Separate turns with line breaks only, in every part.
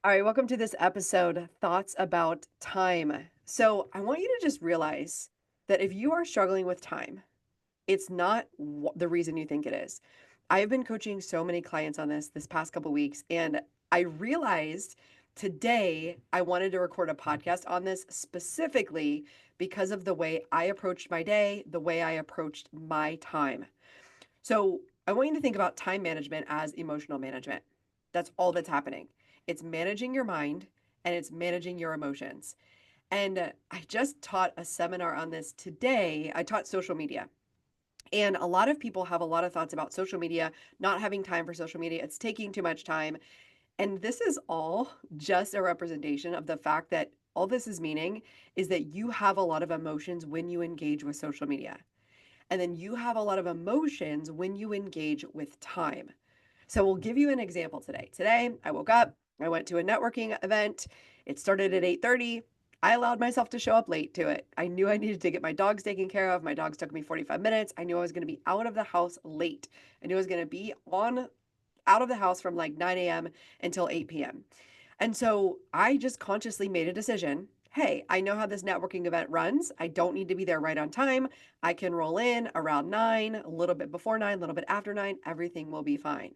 All right, welcome to this episode, Thoughts About Time. So, I want you to just realize that if you are struggling with time, it's not the reason you think it is. I have been coaching so many clients on this past couple weeks, and I realized today I wanted to record a podcast on this specifically because of the way I approached my day, the way I approached my time. So, I want you to think about time management as emotional management. That's all that's happening. It's managing your mind and it's managing your emotions. And I just taught a seminar on this today. I taught social media. And a lot of people have a lot of thoughts about social media, not having time for social media. It's taking too much time. And this is all just a representation of the fact that all this is meaning is that you have a lot of emotions when you engage with social media. And then you have a lot of emotions when you engage with time. So we'll give you an example today. Today, I woke up, I went to a networking event. It started at 8:30. I allowed myself to show up late to it. I knew I needed to get my dogs taken care of. My dogs took me 45 minutes. I knew I was going to be out of the house late. I knew I was going to be on out of the house from like 9 a.m. until 8 p.m. And so I just consciously made a decision. Hey, I know how this networking event runs. I don't need to be there right on time. I can roll in around 9, a little bit before 9, a little bit after 9. Everything will be fine.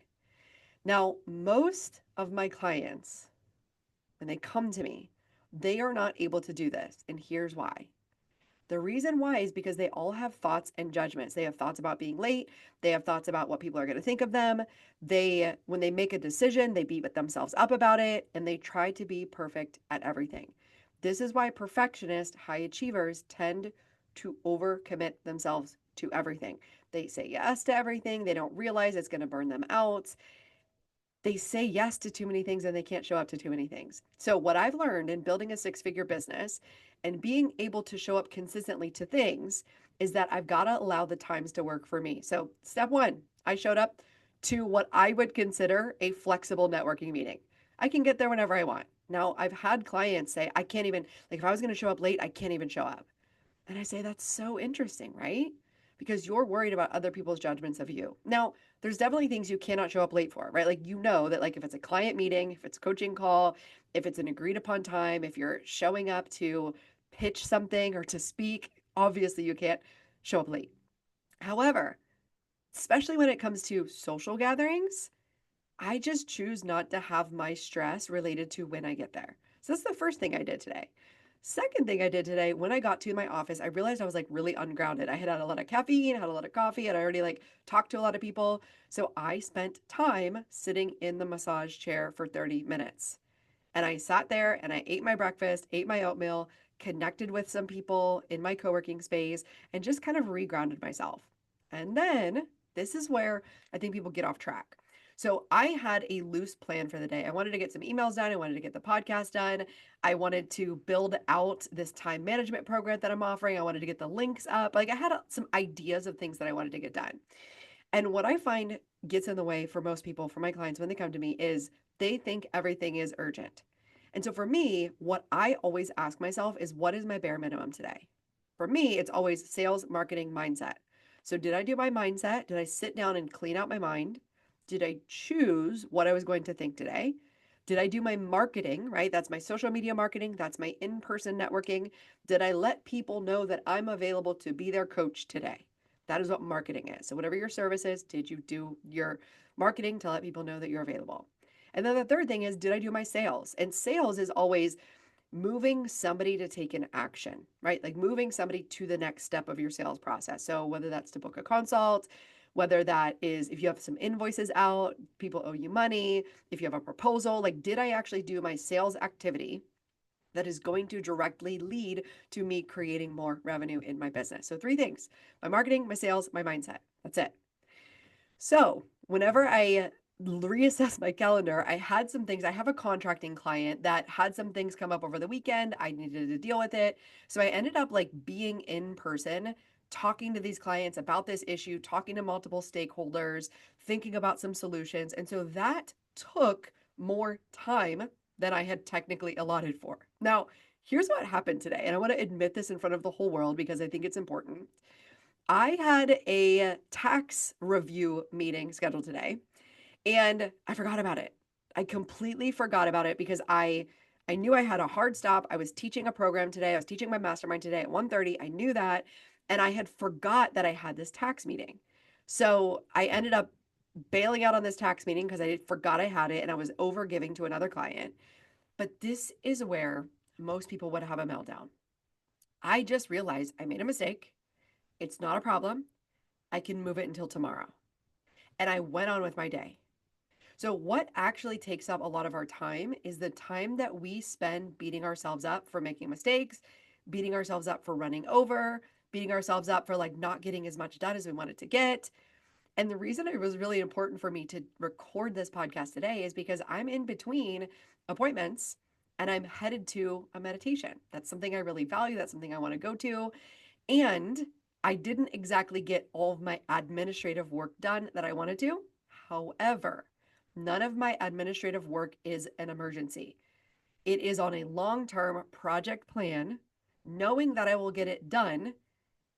Now, most of my clients, when they come to me, they are not able to do this. And here's why. The reason why is because they all have thoughts and judgments. They have thoughts about being late. They have thoughts about what people are going to think of them. When they make a decision, they beat themselves up about it and they try to be perfect at everything. This is why perfectionists, high achievers, tend to overcommit themselves to everything. They say yes to everything. They don't realize it's going to burn them out. They say yes to too many things and they can't show up to too many things. So, what I've learned in building a six-figure business and being able to show up consistently to things is that I've got to allow the times to work for me. So, step one, I showed up to what I would consider a flexible networking meeting. I can get there whenever I want. Now, I've had clients say, I can't even, like, if I was going to show up late, I can't even show up. And I say, that's so interesting, right? Because you're worried about other people's judgments of you. Now, there's definitely things you cannot show up late for, right? Like, you know that, like, if it's a client meeting, if it's a coaching call, if it's an agreed upon time, if you're showing up to pitch something or to speak, obviously you can't show up late. However, especially when it comes to social gatherings, I just choose not to have my stress related to when I get there. So that's the first thing I did today. Second thing I did today, when I got to my office, I realized I was like really ungrounded. I had a lot of caffeine, had a lot of coffee, and I already like talked to a lot of people. So I spent time sitting in the massage chair for 30 minutes. And I sat there and I ate my breakfast, ate my oatmeal, connected with some people in my co working space, and just kind of regrounded myself. And then this is where I think people get off track. So I had a loose plan for the day. I wanted to get some emails done. I wanted to get the podcast done. I wanted to build out this time management program that I'm offering. I wanted to get the links up. Like I had some ideas of things that I wanted to get done. And what I find gets in the way for most people, for my clients when they come to me, is they think everything is urgent. And so for me, what I always ask myself is what is my bare minimum today? For me, it's always sales, marketing, mindset. So did I do my mindset? Did I sit down and clean out my mind? Did I choose what I was going to think today? Did I do my marketing, right? That's my social media marketing. That's my in person networking. Did I let people know that I'm available to be their coach today? That is what marketing is. So, whatever your service is, did you do your marketing to let people know that you're available? And then the third thing is, did I do my sales? And sales is always moving somebody to take an action, right? Like moving somebody to the next step of your sales process. So, whether that's to book a consult, whether that is if you have some invoices out, people owe you money, if you have a proposal, like, did I actually do my sales activity that is going to directly lead to me creating more revenue in my business? So, three things: my marketing, my sales, my mindset. That's it. So, whenever I reassess my calendar, I had some things. I have a contracting client that had some things come up over the weekend. I needed to deal with it. So, I ended up like being in person, talking to these clients about this issue, talking to multiple stakeholders, thinking about some solutions. And so that took more time than I had technically allotted for. Now, here's what happened today. And I want to admit this in front of the whole world because I think it's important. I had a tax review meeting scheduled today and I forgot about it. I completely forgot about it because I knew I had a hard stop. I was teaching a program today. I was teaching my mastermind today at 1:30. I knew that, and I had forgot that I had this tax meeting. So I ended up bailing out on this tax meeting because I forgot I had it and I was over giving to another client. But this is where most people would have a meltdown. I just realized I made a mistake. It's not a problem. I can move it until tomorrow. And I went on with my day. So, what actually takes up a lot of our time is the time that we spend beating ourselves up for making mistakes, beating ourselves up for running over, beating ourselves up for like not getting as much done as we wanted to get. And the reason it was really important for me to record this podcast today is because I'm in between appointments and I'm headed to a meditation. That's something I really value. That's something I want to go to. And I didn't exactly get all of my administrative work done that I wanted to. However, none of my administrative work is an emergency. It is on a long term project plan, knowing that I will get it done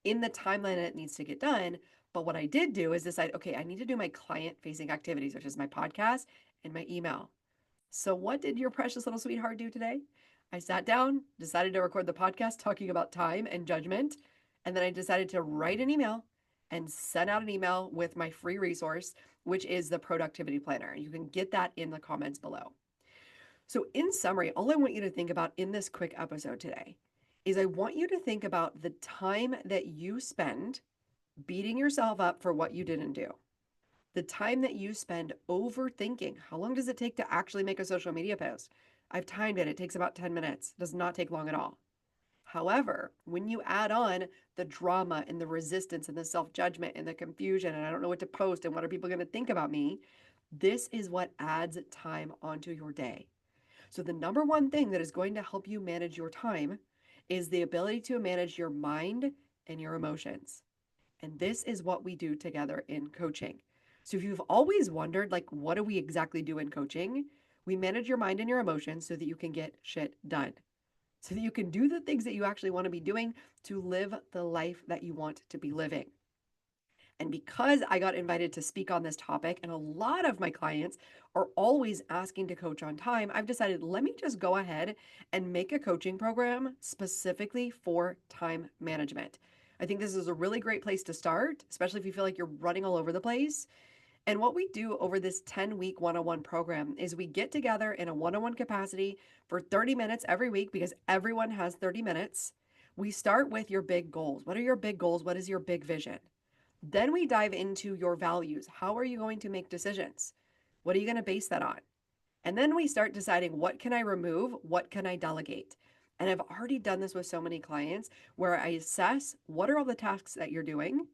in the timeline that it needs to get done. But what I did do is decide, okay, I need to do my client facing activities, which is my podcast and my email. So, what did your precious little sweetheart do today? I sat down, decided to record the podcast talking about time and judgment. And then I decided to write an email and send out an email with my free resource, which is the productivity planner. You can get that in the comments below. So, in summary, all I want you to think about in this quick episode today is I want you to think about the time that you spend beating yourself up for what you didn't do, the time that you spend overthinking. How long does it take to actually make a social media post? I've timed it. It takes about 10 minutes. It does not take long at all. However, when you add on the drama and the resistance and the self judgment and the confusion, and I don't know what to post and what are people going to think about me, this is what adds time onto your day. So, the number one thing that is going to help you manage your time is the ability to manage your mind and your emotions. And this is what we do together in coaching. So, if you've always wondered, like, what do we exactly do in coaching? We manage your mind and your emotions so that you can get shit done, so that you can do the things that you actually want to be doing to live the life that you want to be living. And because I got invited to speak on this topic, and a lot of my clients are always asking to coach on time, I've decided let me just go ahead and make a coaching program specifically for time management. I think this is a really great place to start, especially if you feel like you're running all over the place. And what we do over this 10-week one-on-one program is we get together in a one-on-one capacity for 30 minutes every week because everyone has 30 minutes. We start with your big goals. What are your big goals? What is your big vision? Then we dive into your values. How are you going to make decisions? What are you going to base that on? And then we start deciding what can I remove? What can I delegate? And I've already done this with so many clients where I assess what are all the tasks that you're doing?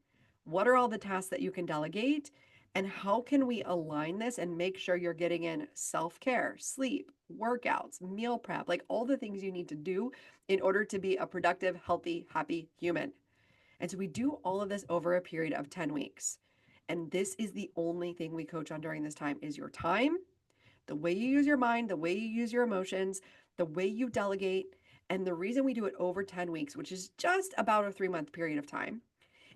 What are all the tasks that you can delegate? And how can we align this and make sure you're getting in self care, sleep, workouts, meal prep, like all the things you need to do in order to be a productive, healthy, happy human? And so we do all of this over a period of 10 weeks. And this is the only thing we coach on during this time is your time, the way you use your mind, the way you use your emotions, the way you delegate. And the reason we do it over 10 weeks, which is just about a 3-month period of time,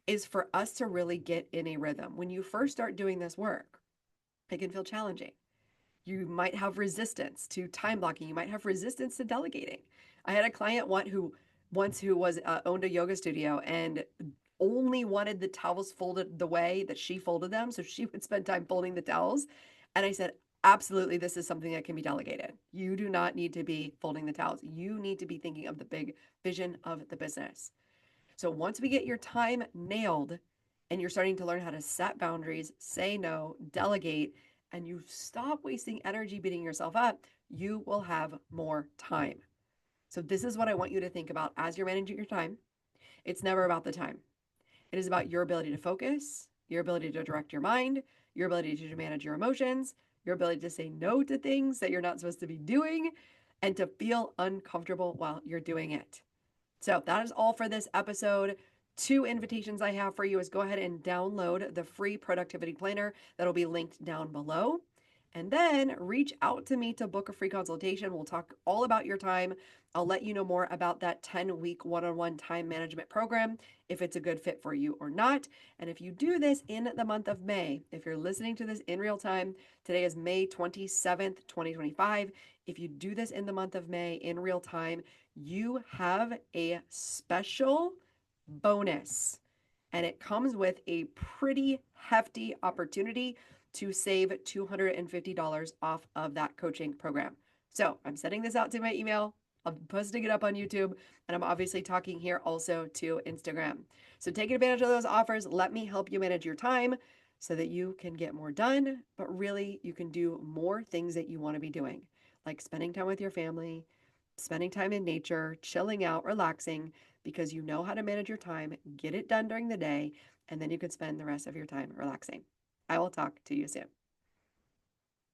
is for us to really get in a rhythm. When you first start doing this work, it can feel challenging. You might have resistance to time blocking. You might have resistance to delegating. I had a client who was owned a yoga studio and only wanted the towels folded the way that she folded them, so she would spend time folding the towels. And I said, absolutely, this is something that can be delegated. You do not need to be folding the towels. You need to be thinking of the big vision of the business. So once we get your time nailed and you're starting to learn how to set boundaries, say no, delegate, and you stop wasting energy beating yourself up, you will have more time. So this is what I want you to think about as you're managing your time. It's never about the time. It is about your ability to focus, your ability to direct your mind, your ability to manage your emotions, your ability to say no to things that you're not supposed to be doing, and to feel uncomfortable while you're doing it. So that is all for this episode. 2 invitations I have for you is go ahead and download the free productivity planner that'll be linked down below. And then reach out to me to book a free consultation. We'll talk all about your time. I'll let you know more about that 10-week one-on-one time management program, if it's a good fit for you or not. And if you do this in the month of May, if you're listening to this in real time, today is May 27th, 2025. If you do this in the month of May in real time, you have a special bonus. And it comes with a pretty hefty opportunity to save $250 off of that coaching program. So I'm sending this out to my email. I'm posting it up on YouTube, and I'm obviously talking here also to Instagram. So take advantage of those offers. Let me help you manage your time so that you can get more done, but really you can do more things that you want to be doing, like spending time with your family, spending time in nature, chilling out, relaxing, because you know how to manage your time, get it done during the day, and then you can spend the rest of your time relaxing. I will talk to you soon.